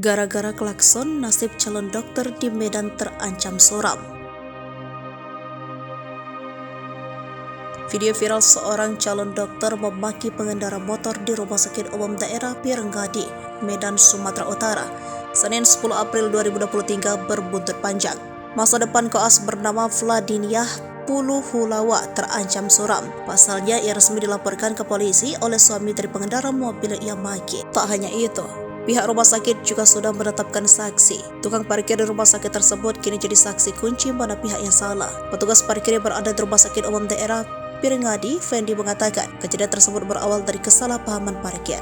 Gara-gara klakson, nasib calon dokter di Medan terancam suram. Video viral seorang calon dokter memaki pengendara motor di Rumah Sakit Umum Daerah Pirangadi, Medan, Sumatera Utara, Senin 10 April 2023 berbuntut panjang. Masa depan koas bernama Vladiniah Puluhulawa terancam suram. Pasalnya ia resmi dilaporkan ke polisi oleh suami dari pengendara mobil yang maki. Tak hanya itu, pihak rumah sakit juga sudah menetapkan saksi. Tukang parkir di rumah sakit tersebut kini jadi saksi kunci mana pihak yang salah. Petugas parkir yang berada di Rumah Sakit Umum Daerah Pirangadi, Fendi, mengatakan kejadian tersebut berawal dari kesalahpahaman parkir.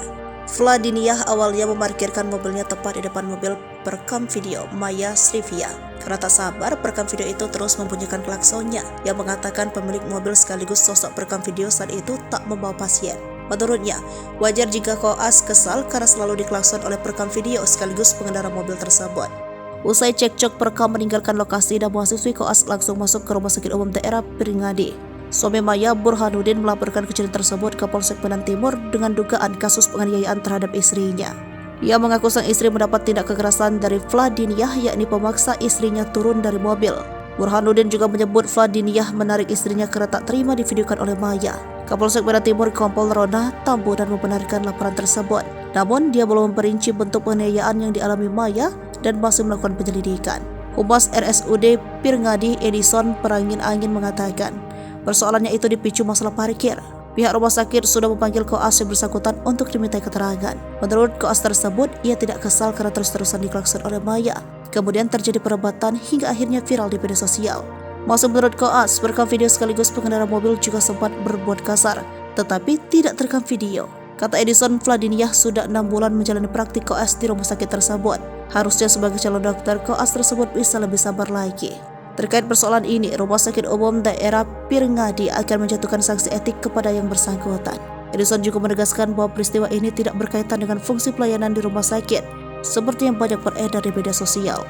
Vladiniah awalnya memarkirkan mobilnya tepat di depan mobil perekam video Maya Srivia. Karena tak sabar, perekam video itu terus membunyikan klaksonnya yang mengatakan pemilik mobil sekaligus sosok perekam video saat itu tak membawa pasien. Menurutnya, wajar jika koas kesal karena selalu diklakson oleh perekam video sekaligus pengendara mobil tersebut. Usai cekcok, perekam meninggalkan lokasi dan mahasiswi koas langsung masuk ke Rumah Sakit Umum Daerah Pirangadi. Suami Maya, Burhanuddin, melaporkan kejadian tersebut ke Polsek Medan Timur dengan dugaan kasus penganiayaan terhadap istrinya. Ia mengaku sang istri mendapat tindak kekerasan dari Vladiniah, yakni pemaksa istrinya turun dari mobil. Burhanuddin juga menyebut Vladiniah menarik istrinya karena tak terima divideokan oleh Maya. Kapolsek Medan Timur Kompol Rona Tambu dan membenarkan laporan tersebut. Namun dia belum memperinci bentuk penganiayaan yang dialami Maya dan masih melakukan penyelidikan. Humas RSUD Pirangadi Edison Perangin-Angin mengatakan persoalannya itu dipicu masalah parkir. Pihak rumah sakit sudah memanggil koas yang bersangkutan untuk dimintai keterangan. Menurut koas tersebut, ia tidak kesal karena terus-terusan diklakson oleh Maya. Kemudian terjadi perdebatan hingga akhirnya viral di media sosial. Masih menurut koas, perekam video sekaligus pengendara mobil juga sempat berbuat kasar, tetapi tidak terekam video. Kata Edison, Vladiniah sudah 6 bulan menjalani praktik koas di rumah sakit tersebut. Harusnya sebagai calon dokter, koas tersebut bisa lebih sabar lagi. Terkait persoalan ini, Rumah Sakit Umum Daerah Pirangadi akan menjatuhkan sanksi etik kepada yang bersangkutan. Edison juga menegaskan bahwa peristiwa ini tidak berkaitan dengan fungsi pelayanan di rumah sakit, seperti yang banyak beredar di media sosial.